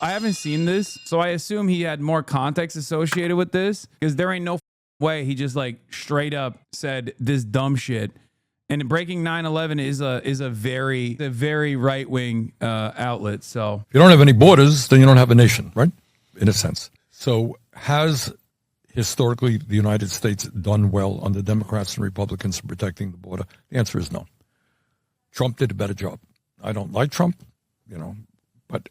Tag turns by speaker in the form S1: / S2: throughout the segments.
S1: I haven't seen this, so I assume he had more context associated with this, because there ain't no way he just like straight up said this dumb shit. And breaking 9/11 is a very right wing outlet. So
S2: if you don't have any borders, then you don't have a nation, right? In a sense. So has historically the United States done well under Democrats and Republicans in protecting the border? The answer is no. Trump did a better job. I don't like Trump, but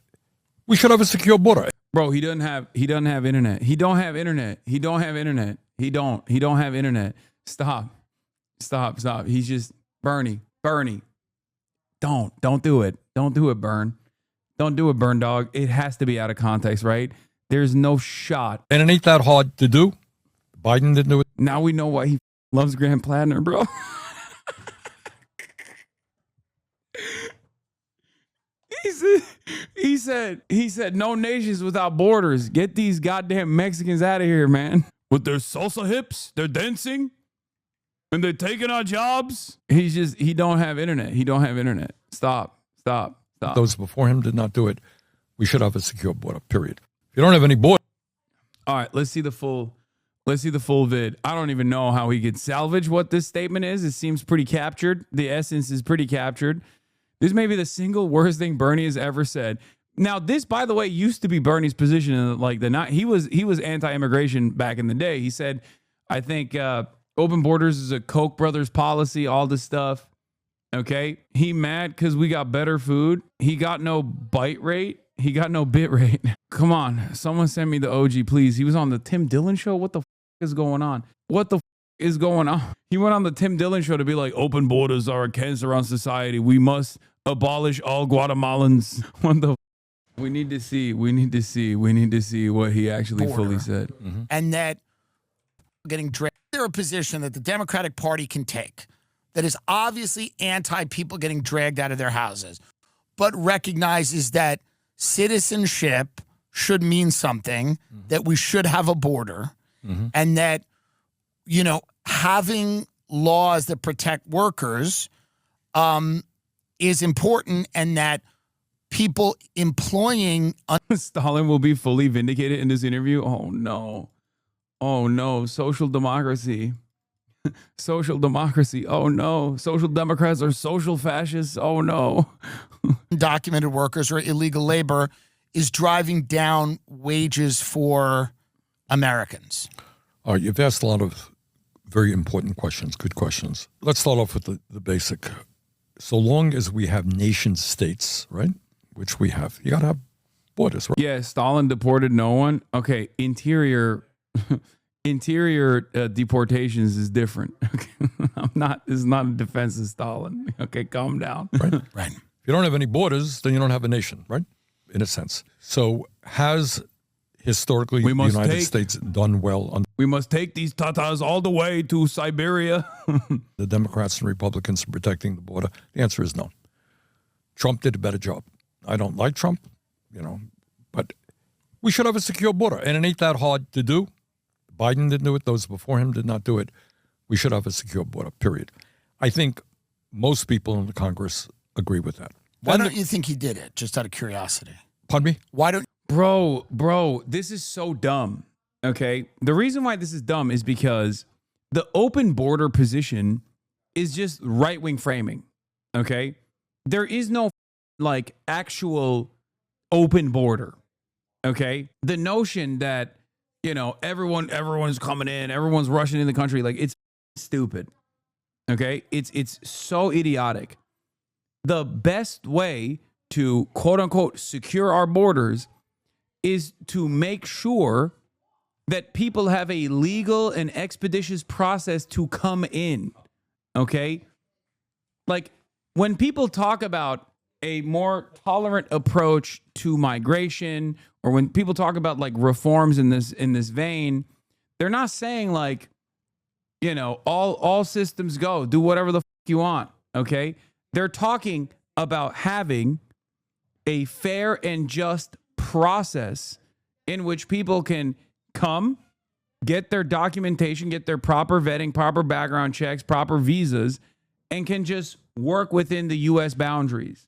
S2: we should have a secure border.
S1: Bro, he doesn't have internet. He don't have internet. He don't have internet. He don't have internet. Stop. He's just Bernie. Don't do it. Don't do it, Bern. Don't do it, Bern dog. It has to be out of context, right? There's no shot.
S2: And it ain't that hard to do. Biden didn't do it.
S1: Now we know why he loves Graham Plattner, bro. He said no nations without borders. Get these goddamn Mexicans out of here, man. With their salsa hips, they're dancing and they're taking our jobs. He don't have internet. He don't have internet. Stop.
S2: Those before him did not do it. We should have a secure border, period. If you don't have any border.
S1: All right, let's see the full vid. I don't even know how he could salvage what this statement is. It seems pretty captured. The essence is pretty captured. This may be the single worst thing Bernie has ever said. Now, this, by the way, used to be Bernie's position in like the night. He was anti-immigration back in the day. He said, I think open borders is a Koch brothers policy, all this stuff. Okay. He mad because we got better food. He got no bite rate. He got no bit rate. Come on. Someone send me the OG, please. He was on the Tim Dillon Show. What the is going on? What the is going on? He went on the Tim Dillon Show to be like, open borders are a cancer on society. We must abolish all Guatemalans. What the we need to see what he actually fully said.
S3: Mm-hmm. And that getting dragged. There a position that the Democratic Party can take that is obviously anti-people getting dragged out of their houses, but recognizes that citizenship should mean something, that we should have a border, and that, having laws that protect workers is important, and that people employing...
S1: Stalin will be fully vindicated in this interview. Oh, no. Social democracy. Social democracy. Oh, no. Social democrats are social fascists. Oh, no.
S3: Documented workers or illegal labor is driving down wages for Americans.
S2: All right, you've asked a lot of very important questions, good questions. Let's start off with the basic. So long as we have nation states, right, which we have, you got to have borders, right?
S1: Yeah, Stalin deported no one. Okay, interior deportations is different. Okay? This is not a defense of Stalin. Okay, calm down.
S3: Right.
S2: If you don't have any borders, then you don't have a nation, right? In a sense. So has historically the United States done well on...
S1: We must take these Tatars all the way to Siberia.
S2: The Democrats and Republicans in protecting the border? The answer is no. Trump did a better job. I don't like Trump, but we should have a secure border. And it ain't that hard to do. Biden didn't do it. Those before him did not do it. We should have a secure border, period. I think most people in the Congress agree with that.
S3: Why don't you think he did it, just out of curiosity?
S2: Pardon me?
S3: Why don't...
S1: Bro, this is so dumb, okay? The reason why this is dumb is because the open border position is just right-wing framing, okay? There is no, actual open border, okay? The notion that, everyone's coming in, everyone's rushing in the country, it's stupid, okay? It's so idiotic. The best way to quote-unquote secure our borders is to make sure that people have a legal and expeditious process to come in, okay? When people talk about a more tolerant approach to migration, or when people talk about reforms in this vein, they're not saying all systems go, do whatever the fuck you want, okay? They're talking about having a fair and just process in which people can come, get their documentation, get their proper vetting, proper background checks, proper visas, and can just work within the U.S. boundaries.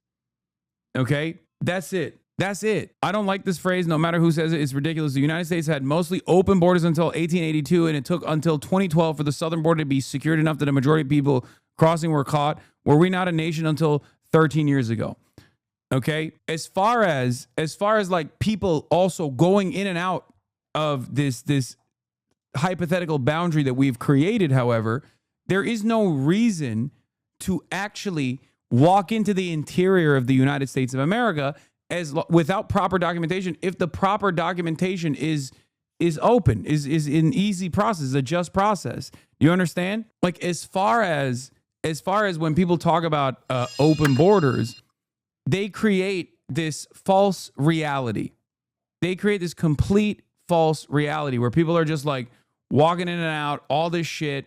S1: Okay? That's it. That's it. I don't like this phrase. No matter who says it, it's ridiculous. The United States had mostly open borders until 1882, and it took until 2012 for the southern border to be secured enough that a majority of people crossing were caught. Were we not a nation until 13 years ago? Okay. As far as like people also going in and out of this hypothetical boundary that we've created, however, there is no reason to actually walk into the interior of the United States of America without proper documentation. If the proper documentation is open, is an easy process, a just process. You understand? Like as far as when people talk about open borders, they create this false reality. They create this complete false reality where people are just like walking in and out, all this shit.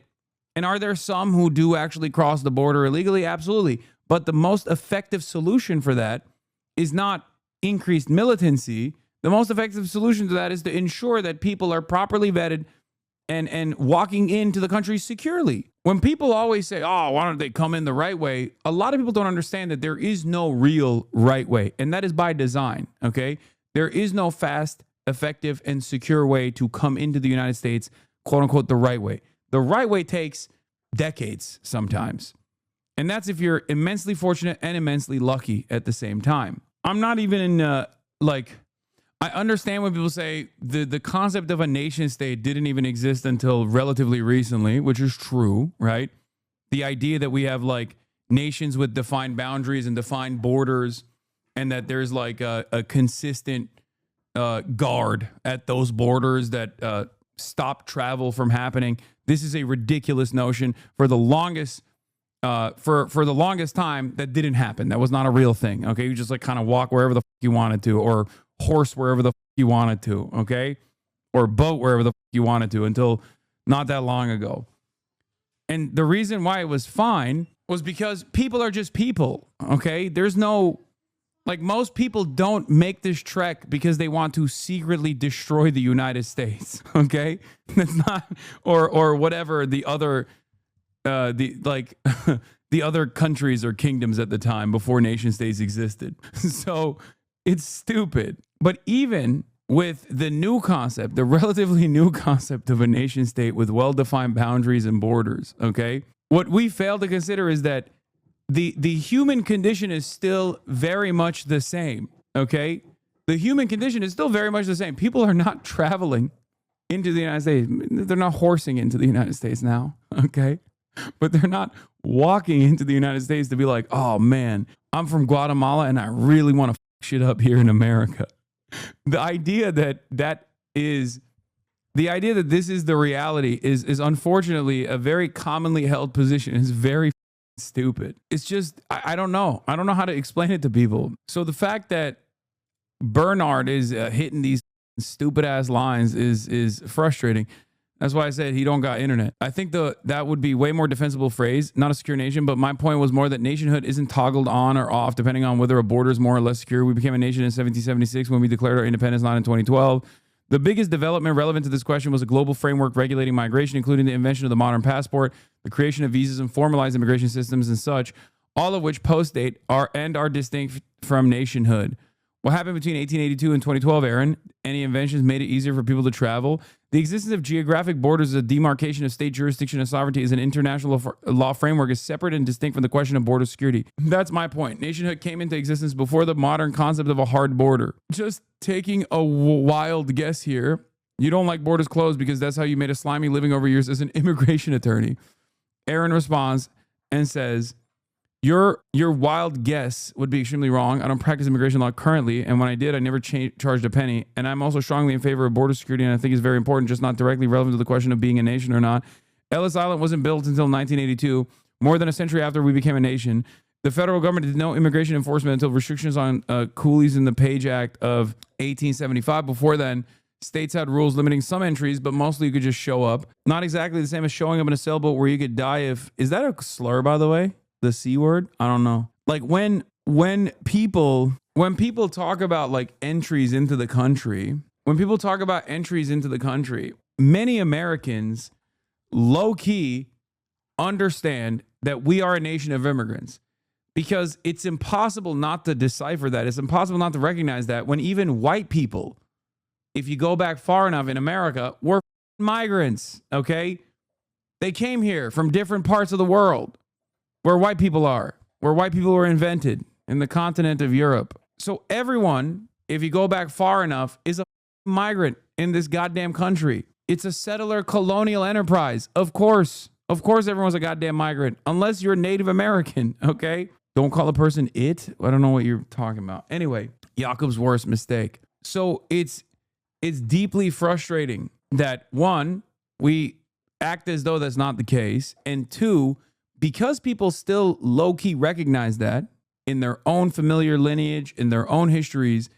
S1: And are there some who do actually cross the border illegally? Absolutely. But the most effective solution for that is not increased militancy. The most effective solution to that is to ensure that people are properly vetted and walking into the country securely. When people always say, oh, why don't they come in the right way? A lot of people don't understand that there is no real right way. And that is by design, okay? There is no fast, effective, and secure way to come into the United States, quote unquote, the right way. The right way takes decades sometimes. And that's if you're immensely fortunate and immensely lucky at the same time. I'm not even in, I understand when people say the concept of a nation state didn't even exist until relatively recently, which is true, right? The idea that we have like nations with defined boundaries and defined borders, and that there's like a consistent guard at those borders that stop travel from happening. This is a ridiculous notion. For the longest for the longest time, that didn't happen. That was not a real thing. Okay, you just like kind of walk wherever the fuck you wanted to, or horse wherever the fuck you wanted to. Okay, or boat wherever the fuck you wanted to until not that long ago. And the reason why it was fine was because people are just people. Okay, there's no like most people don't make this trek because they want to secretly destroy the United States. Okay, that's not or whatever the other. The other countries or kingdoms at the time before nation states existed. So it's stupid. But even with the new concept, the relatively new concept of a nation state with well-defined boundaries and borders, okay, what we fail to consider is that the human condition is still very much the same, okay? The human condition is still very much the same. People are not traveling into the United States. They're not horsing into the United States now, okay? But they're not walking into the United States to be like, oh man, I'm from Guatemala and I really want to fuck shit up here in America. The idea that this is the reality is unfortunately a very commonly held position. It's very stupid. It's just, I don't know. I don't know how to explain it to people. So the fact that Bernard is hitting these stupid ass lines is frustrating. That's why I said he don't got internet. I think that would be way more defensible phrase, not a secure nation. But my point was more that nationhood isn't toggled on or off depending on whether a border is more or less secure. We became a nation in 1776 when we declared our independence, not in 2012. The biggest development relevant to this question was a global framework regulating migration, including the invention of the modern passport, the creation of visas and formalized immigration systems and such, all of which post-date are distinct from nationhood. What happened between 1882 and 2012, Aaron? Any inventions made it easier for people to travel? The existence of geographic borders as a demarcation of state jurisdiction and sovereignty as an international law framework is separate and distinct from the question of border security. That's my point. Nationhood came into existence before the modern concept of a hard border. Just taking a wild guess here. You don't like borders closed because that's how you made a slimy living over years as an immigration attorney. Aaron responds and says, Your wild guess would be extremely wrong. I don't practice immigration law currently, and when I did, I never charged a penny. And I'm also strongly in favor of border security, and I think it's very important, just not directly relevant to the question of being a nation or not. Ellis Island wasn't built until 1982, more than a century after we became a nation. The federal government did no immigration enforcement until restrictions on coolies in the Page Act of 1875. Before then, states had rules limiting some entries, but mostly you could just show up. Not exactly the same as showing up in a sailboat where you could die if... Is that a slur, by the way? The C word? I don't know. Like when people talk about like entries into the country, many Americans low key understand that we are a nation of immigrants. because it's impossible not to decipher that. It's impossible not to recognize that when even white people, if you go back far enough in America, were migrants, okay? They came here from different parts of the world where white people are, where white people were invented in the continent of Europe. So everyone, if you go back far enough, is a migrant in this goddamn country. It's a settler colonial enterprise. Of course everyone's a goddamn migrant, unless you're Native American, okay? Don't call a person it. I don't know what you're talking about. Anyway, Jakob's worst mistake. So it's deeply frustrating that, one, we act as though that's not the case, and two, because people still low-key recognize that in their own familiar lineage, in their own histories,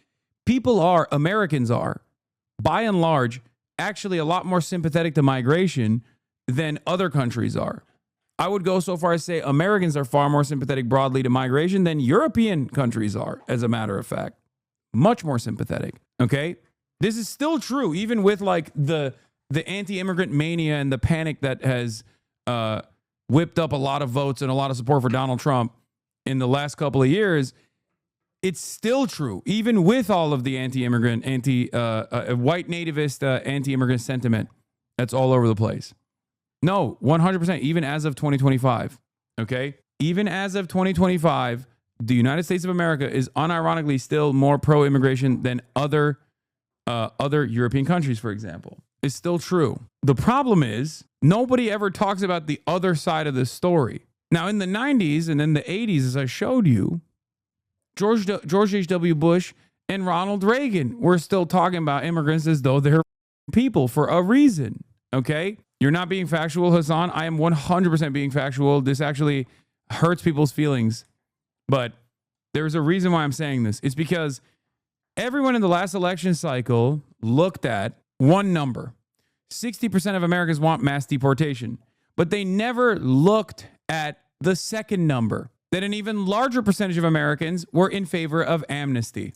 S1: Americans are, by and large, actually a lot more sympathetic to migration than other countries are. I would go so far as say Americans are far more sympathetic broadly to migration than European countries are, as a matter of fact. Much more sympathetic, okay? This is still true, even with like the anti-immigrant mania and the panic that has whipped up a lot of votes and a lot of support for Donald Trump in the last couple of years. It's still true, even with all of the anti-immigrant, white nativist anti-immigrant sentiment that's all over the place. No, 100%, even as of 2025, okay? Even as of 2025, the United States of America is unironically still more pro-immigration than other European countries, for example. It's still true. The problem is nobody ever talks about the other side of the story. Now, in the 90s and in the 80s, as I showed you, George H.W. Bush and Ronald Reagan were still talking about immigrants as though they're people for a reason, okay? You're not being factual, Hasan. I am 100% being factual. This actually hurts people's feelings, but there's a reason why I'm saying this. It's because everyone in the last election cycle looked at one number. 60% of Americans want mass deportation, but they never looked at the second number, that an even larger percentage of Americans were in favor of amnesty.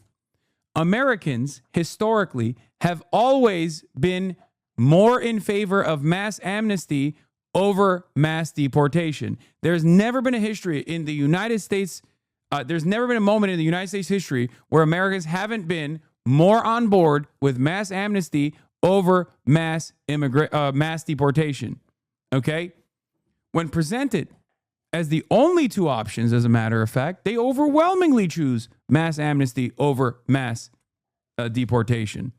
S1: Americans, historically, have always been more in favor of mass amnesty over mass deportation. There's never been a history in the United States, there's never been a moment in the United States history where Americans haven't been more on board with mass amnesty over mass deportation, okay? When presented as the only two options, as a matter of fact, they overwhelmingly choose mass amnesty over mass deportation,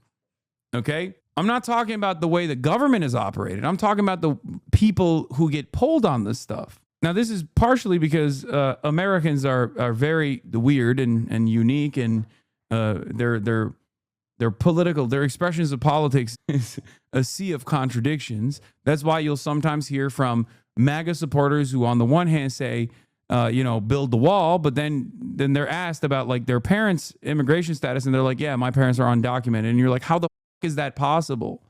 S1: okay? I'm not talking about the way the government is operated. I'm talking about the people who get pulled on this stuff. Now, this is partially because Americans are very weird and unique, and their political, their expressions of politics is a sea of contradictions. That's why you'll sometimes hear from MAGA supporters who, on the one hand, say, build the wall, but then they're asked about like their parents' immigration status, and they're like, yeah, my parents are undocumented, and you're like, how the is that possible?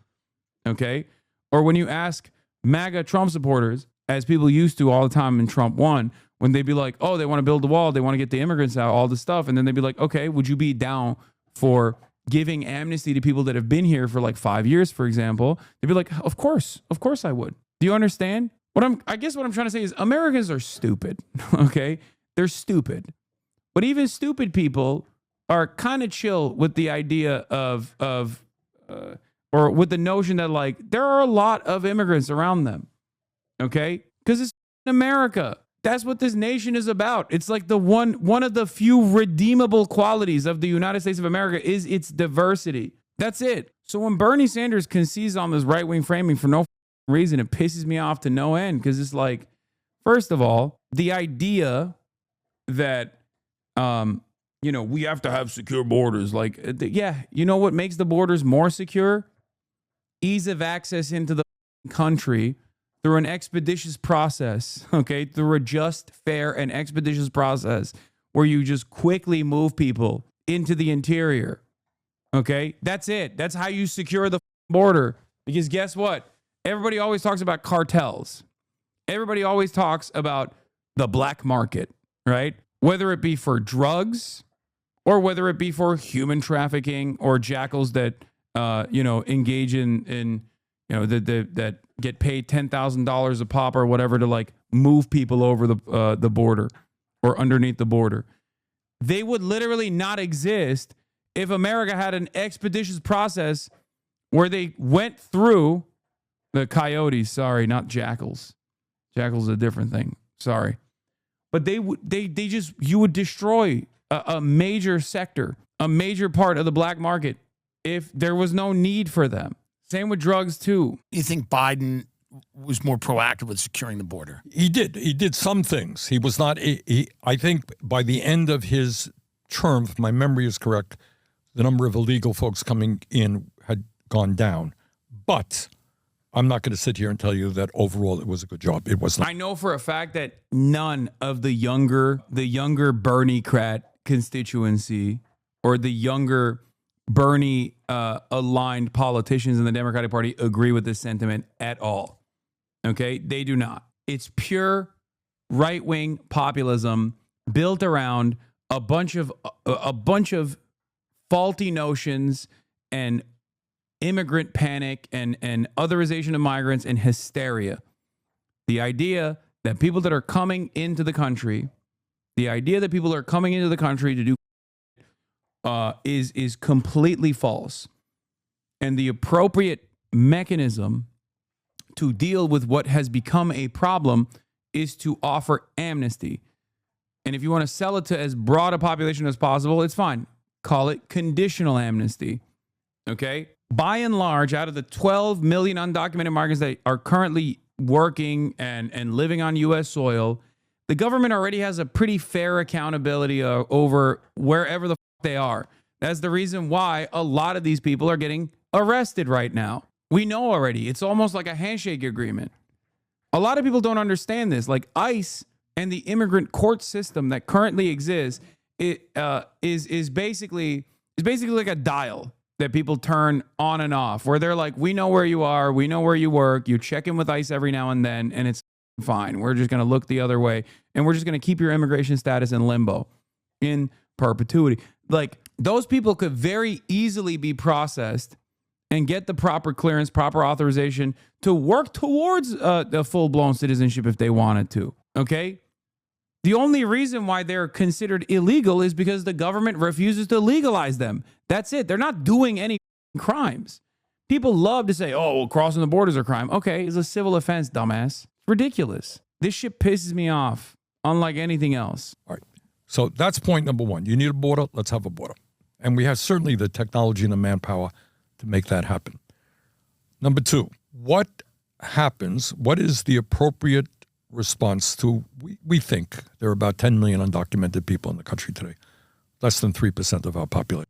S1: Okay. Or when you ask MAGA Trump supporters, as people used to all the time in Trump 1, when they'd be like, oh, they want to build the wall, they want to get the immigrants out, all this stuff. And then they'd be like, okay, would you be down for giving amnesty to people that have been here for like 5 years, for example? They'd be like, of course I would. Do you understand? I guess what I'm trying to say is Americans are stupid. Okay. They're stupid. But even stupid people are kind of chill with the idea or with the notion that like there are a lot of immigrants around them, okay? Because it's America. That's what this nation is about. It's like one of the few redeemable qualities of the United States of America is its diversity. That's it. So when Bernie Sanders concedes on this right-wing framing for no reason, it pisses me off to no end, because it's like, first of all, the idea that we have to have secure borders. Like, yeah, you know what makes the borders more secure? Ease of access into the country through an expeditious process, okay? Through a just, fair, and expeditious process where you just quickly move people into the interior, okay? That's it. That's how you secure the border. Because guess what? Everybody always talks about cartels. Everybody always talks about the black market, right? Whether it be for drugs, or whether it be for human trafficking, or jackals that, engage in that get paid $10,000 a pop or whatever to like move people over the border, or underneath the border. They would literally not exist if America had an expeditious process where they went through the coyotes. Sorry, not jackals. Jackals is a different thing. Sorry. But they just, you would destroy a major sector, a major part of the black market if there was no need for them. Same with drugs too.
S3: You think Biden was more proactive with securing the border?
S2: He did. He did some things. He was not, I think by the end of his term, if my memory is correct, the number of illegal folks coming in had gone down. But I'm not going to sit here and tell you that overall it was a good job. It was not.
S1: I know for a fact that none of the younger Bernie-crat constituency or the younger Bernie aligned politicians in the Democratic Party agree with this sentiment at all. Okay? They do not. It's pure right-wing populism built around a bunch of faulty notions and immigrant panic and otherization of migrants and hysteria. The idea that people that are coming into the country, to do is completely false. And the appropriate mechanism to deal with what has become a problem is to offer amnesty. And if you want to sell it to as broad a population as possible, it's fine. Call it conditional amnesty. Okay? By and large, out of the 12 million undocumented migrants that are currently working and living on U.S. soil, the government already has a pretty fair accountability over wherever the they are. That's the reason why a lot of these people are getting arrested right now. We know already. It's almost like a handshake agreement. A lot of people don't understand this. Like ICE and the immigrant court system that currently exists is basically like a dial that people turn on and off, where they're like, we know where you are, we know where you work, you check in with ICE every now and then, and it's fine. We're just going to look the other way, and we're just going to keep your immigration status in limbo, in perpetuity. Like, those people could very easily be processed and get the proper clearance, proper authorization to work towards the full-blown citizenship if they wanted to, okay? The only reason why they're considered illegal is because the government refuses to legalize them. That's it. They're not doing any crimes. People love to say, oh, well, crossing the border is a crime. Okay, it's a civil offense, dumbass. It's ridiculous. This shit pisses me off, unlike anything else.
S2: All right. So that's point number one. You need a border, let's have a border. And we have certainly the technology and the manpower to make that happen. Number two, what happens, what is the appropriate response to, we think there are about 10 million undocumented people in the country today, less than 3% of our population.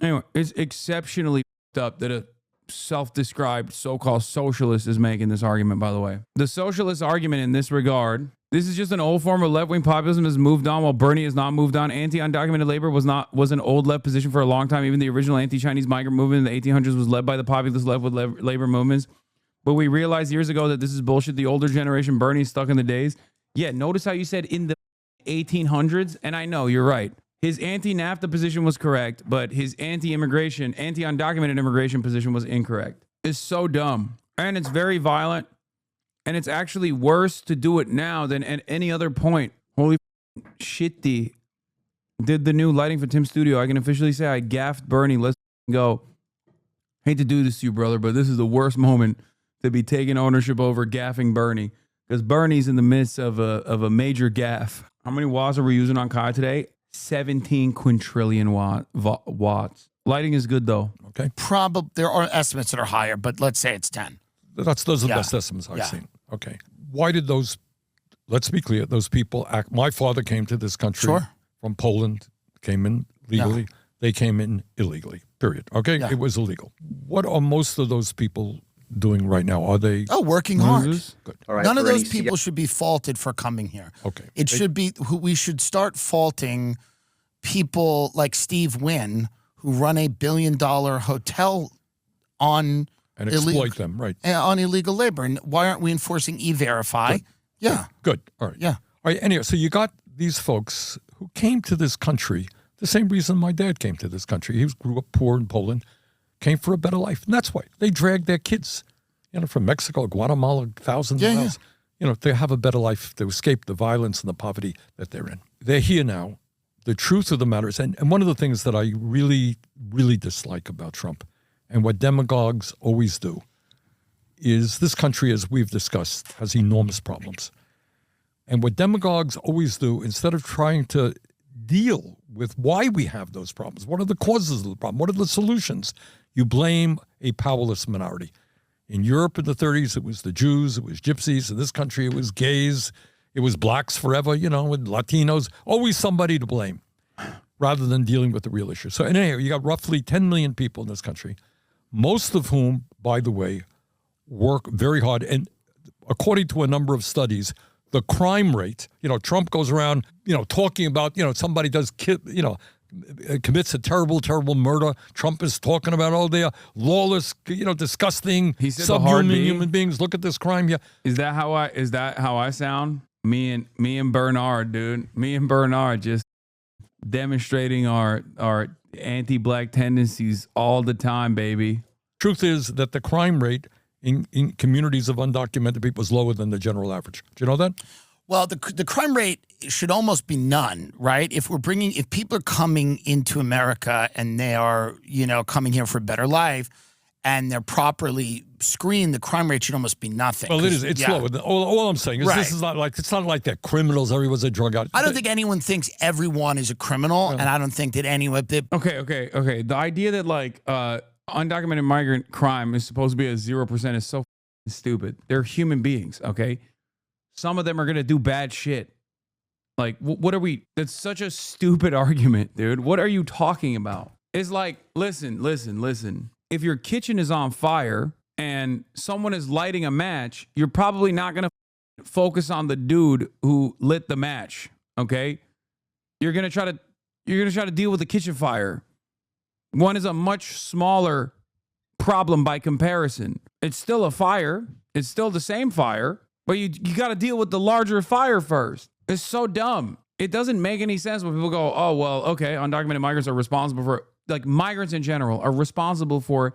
S1: Anyway, it's exceptionally up that a self-described so-called socialist is making this argument, by the way. The socialist argument in this regard, this is just an old form of left-wing populism has moved on while Bernie has not moved on. Anti-undocumented labor was an old left position for a long time. Even the original anti-Chinese migrant movement in the 1800s was led by the populist left with labor movements. But we realized years ago that this is bullshit. The older generation, Bernie's stuck in the days. Yeah, notice how you said in the 1800s? And I know, you're right. His anti-NAFTA position was correct, but his anti-immigration, anti-undocumented immigration position was incorrect. It's so dumb. And it's very violent. And it's actually worse to do it now than at any other point. Holy shitty. Did the new lighting for Tim's studio. I can officially say I gaffed Bernie. Let's go. Hate to do this to you, brother, but this is the worst moment to be taking ownership over gaffing Bernie. Because Bernie's in the midst of a major gaff. How many watts are we using on Kai today? 17 quintillion watts. Lighting is good, though.
S2: Okay.
S3: There are estimates that are higher, but let's say it's 10.
S2: Those are the best estimates I've seen. Okay. Why did those, let's be clear, those people act? My father came to this country from Poland, came in legally. Yeah. They came in illegally, period. Okay? Yeah. It was illegal. What are most of those people doing right now? Are they
S3: working hard?
S2: Good.
S3: All right, none of those people should be faulted for coming here.
S2: Okay.
S3: We should start faulting people like Steve Wynn, who run a $1 billion hotel on
S2: and exploit them, right?
S3: On illegal labor. And why aren't we enforcing E-Verify?
S2: Good. Yeah. Good. All right.
S3: Yeah.
S2: All right. Anyway, so you got these folks who came to this country the same reason my dad came to this country. He grew up poor in Poland, came for a better life. And that's why they dragged their kids, from Mexico, Guatemala, thousands of miles. to have a better life, to escape the violence and the poverty that they're in. They're here now. The truth of the matter is, and one of the things that I really, really dislike about Trump and what demagogues always do is this country, as we've discussed, has enormous problems. And what demagogues always do, instead of trying to deal with why we have those problems, what are the causes of the problem, what are the solutions, you blame a powerless minority. In Europe in the 30s, it was the Jews, it was gypsies. In this country, it was gays, it was blacks forever, with Latinos, always somebody to blame rather than dealing with the real issue. So anyhow, you got roughly 10 million people in this country, most of whom, by the way, work very hard. And according to a number of studies, the crime rate, Trump goes around, talking about, somebody commits a terrible, terrible murder. Trump is talking about, they are lawless, disgusting, subhuman human beings. Look at this crime. Yeah.
S1: Is that how I sound? Me and Bernard, dude. Me and Bernard just demonstrating our anti-black tendencies all the time, baby.
S2: Truth is that the crime rate in communities of undocumented people is lower than the general average. Do you know that?
S3: Well, the crime rate should almost be none, right? If people are coming into America and they are, coming here for a better life and they're properly screened, the crime rate should almost be nothing.
S2: Well, it is. It's lower. All I'm saying is This is not like, it's not like that criminals, everyone's a drug addict.
S3: I don't think anyone thinks everyone is a criminal, and I don't think that anyone...
S1: Okay. The idea that undocumented migrant crime is supposed to be at 0% is so stupid. They're human beings, okay? Some of them are going to do bad shit. Like, what are we? That's such a stupid argument, dude. What are you talking about? It's like, listen. If your kitchen is on fire and someone is lighting a match, you're probably not going to focus on the dude who lit the match, okay? You're going to try to deal with the kitchen fire. One is a much smaller problem by comparison. It's still a fire. It's still the same fire, but you got to deal with the larger fire first. It's so dumb. It doesn't make any sense when people go, oh, well, okay, undocumented migrants are responsible for, migrants in general are responsible for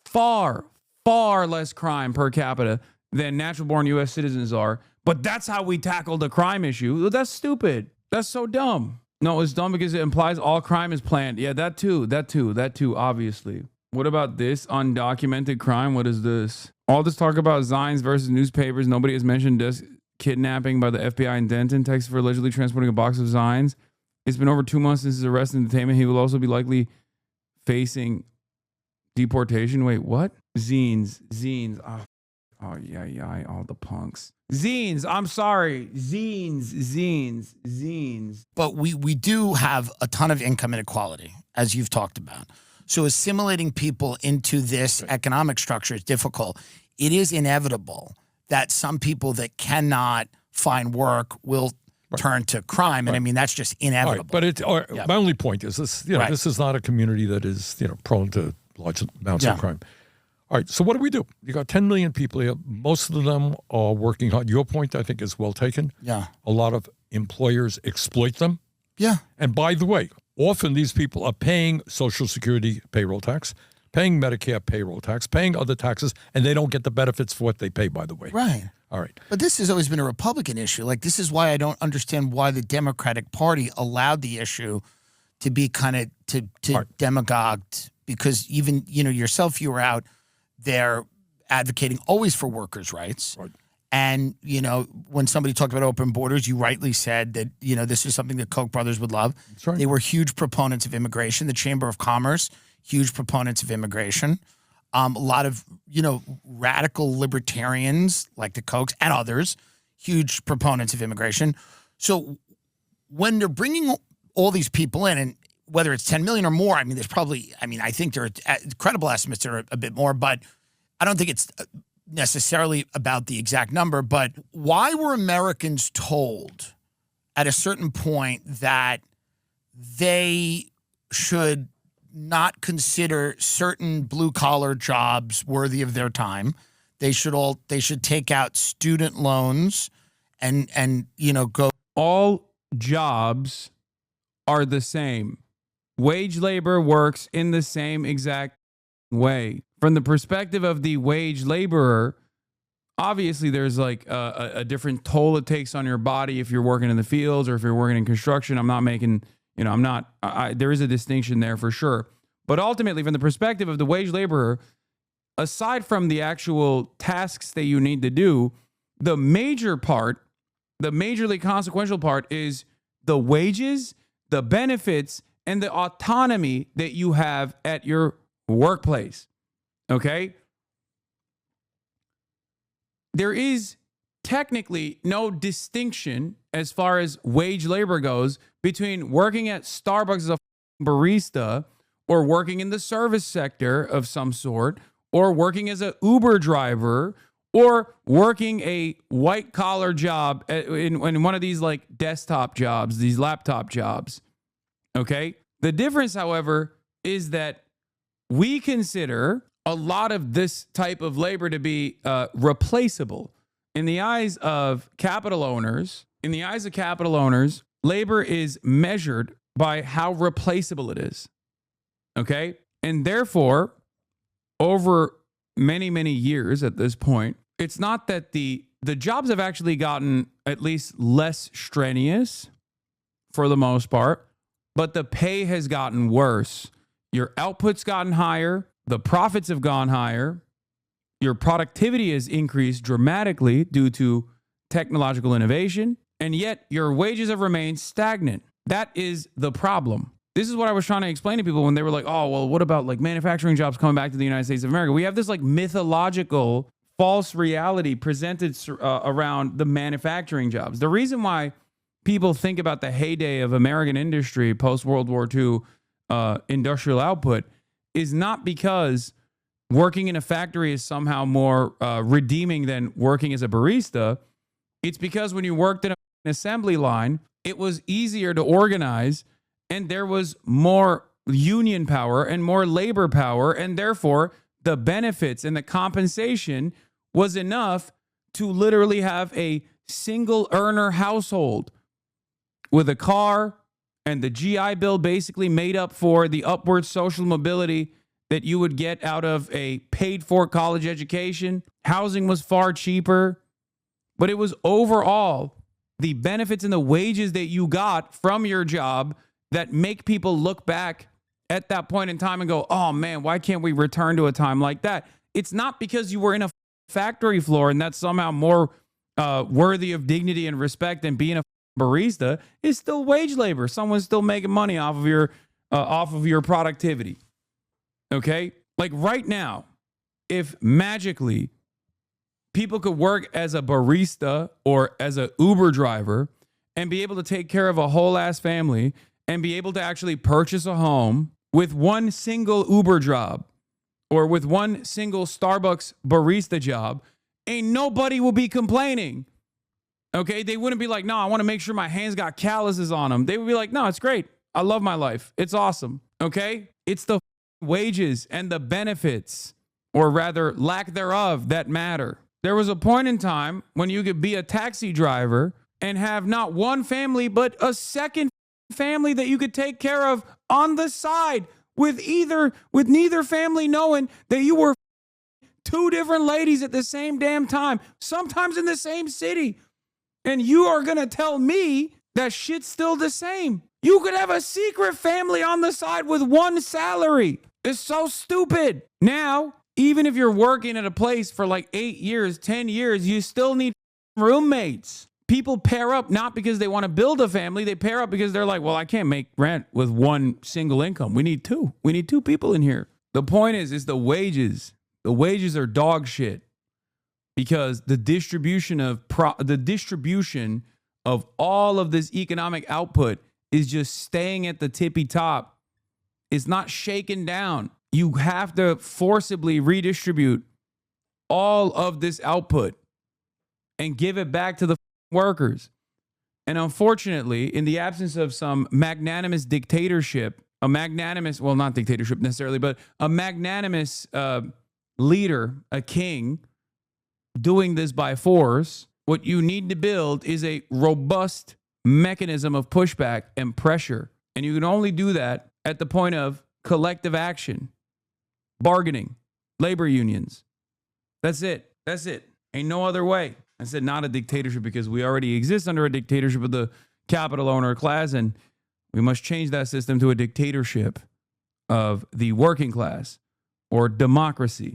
S1: far, far less crime per capita than natural-born U.S. citizens are. But that's how we tackle the crime issue. That's stupid. That's so dumb. No, it's dumb because it implies all crime is planned. Yeah, that too, obviously. What about this undocumented crime? What is this? All this talk about Zines versus newspapers. Nobody has mentioned this kidnapping by the FBI in Denton, Texas for allegedly transporting a box of Zines. It's been over 2 months since his arrest and detainment. He will also be likely facing deportation. Wait, what? Zines. Oh, yeah, all the punks. Zines, I'm sorry. Zines.
S3: But we do have a ton of income inequality, as you've talked about. So assimilating people into this economic structure is difficult. It is inevitable that some people that cannot find work will turn to crime. And I mean, that's just inevitable.
S2: But my only point is this, this is not a community that is, prone to large amounts of crime. All right, so what do? You got 10 million people here. Most of them are working hard. Your point, I think, is well taken.
S3: Yeah.
S2: A lot of employers exploit them.
S3: Yeah.
S2: And by the way, often these people are paying Social Security payroll tax, paying Medicare payroll tax, paying other taxes, and they don't get the benefits for what they pay, by the way.
S3: Right.
S2: All right.
S3: But this has always been a Republican issue. Like, this is why I don't understand why the Democratic Party allowed the issue to be kind of demagogued, because even, yourself, you were out there advocating always for workers' rights.
S2: Right.
S3: And, when somebody talked about open borders, you rightly said that, this is something that Koch brothers would love.
S2: That's right.
S3: They were huge proponents of immigration. The Chamber of Commerce, huge proponents of immigration. A lot of, radical libertarians like the Kochs and others, huge proponents of immigration. So when they're bringing all these people in, and whether it's 10 million or more, I mean, I think there are credible estimates that are a bit more, but I don't think it's necessarily about the exact number. But why were Americans told at a certain point that they should not consider certain blue-collar jobs worthy of their time? They should take out student loans and go.
S1: All jobs are the same. Wage labor works in the same exact way. From the perspective of the wage laborer, Obviously, there's like a different toll it takes on your body if you're working in the fields or if you're working in construction. I'm not making, there is a distinction there for sure. But ultimately, from the perspective of the wage laborer, aside from the actual tasks that you need to do, the major part, the majorly consequential part is the wages, the benefits, and the autonomy that you have at your workplace. Okay? There is technically no distinction as far as wage labor goes between working at Starbucks as a barista or working in the service sector of some sort or working as an Uber driver or working a white collar job in one of these like desktop jobs, these laptop jobs. Okay. The difference, however, is that we consider a lot of this type of labor to be replaceable. In the eyes of capital owners, labor is measured by how replaceable it is. Okay. And therefore, over many, many years at this point, it's not that the jobs have actually gotten at least less strenuous for the most part, but the pay has gotten worse. Your output's gotten higher. The profits have gone higher. Your productivity has increased dramatically due to technological innovation, and yet your wages have remained stagnant. That is the problem. This is what I was trying to explain to people when they were like, oh, well, what about like manufacturing jobs coming back to the United States of America? We have this like mythological false reality presented around the manufacturing jobs. The reason why people think about the heyday of American industry post-World War II industrial output is not because working in a factory is somehow more redeeming than working as a barista. It's because when you worked in an assembly line, it was easier to organize and there was more union power and more labor power, and therefore the benefits and the compensation was enough to literally have a single earner household with a car, and the GI Bill basically made up for the upward social mobility that you would get out of a paid for college education. Housing was far cheaper, but it was overall the benefits and the wages that you got from your job that make people look back at that point in time and go, oh man, why can't we return to a time like that? It's not because you were in a factory floor and that's somehow more worthy of dignity and respect than being a barista. It's still wage labor. Someone's still making money off of your productivity. Okay? Like right now, if magically people could work as a barista or as a Uber driver and be able to take care of a whole ass family and be able to actually purchase a home with one single Uber job or with one single Starbucks barista job, ain't nobody will be complaining. Okay? They wouldn't be like, no, I want to make sure my hands got calluses on them. They would be like, no, it's great. I love my life. It's awesome. Okay? It's the wages and the benefits, or rather lack thereof, that matter. There was a point in time when you could be a taxi driver and have not one family, but a second family that you could take care of on the side with neither family knowing that you were two different ladies at the same damn time, sometimes in the same city. And you are going to tell me that shit's still the same. You could have a secret family on the side with one salary. It's so stupid. Now, even if you're working at a place for like 8 years, 10 years, you still need roommates. People pair up not because they want to build a family. They pair up because they're like, well, I can't make rent with one single income. We need two. We need two people in here. The point is the wages. The wages are dog shit because the distribution of all of this economic output is just staying at the tippy top. It's not shaken down. You have to forcibly redistribute all of this output and give it back to the workers. And unfortunately, in the absence of some magnanimous dictatorship, not dictatorship necessarily, but a magnanimous leader, a king, doing this by force, what you need to build is a robust mechanism of pushback and pressure. And you can only do that at the point of collective action, bargaining, labor unions. That's it. That's it. Ain't no other way. I said not a dictatorship because we already exist under a dictatorship of the capital owner class, and we must change that system to a dictatorship of the working class or democracy.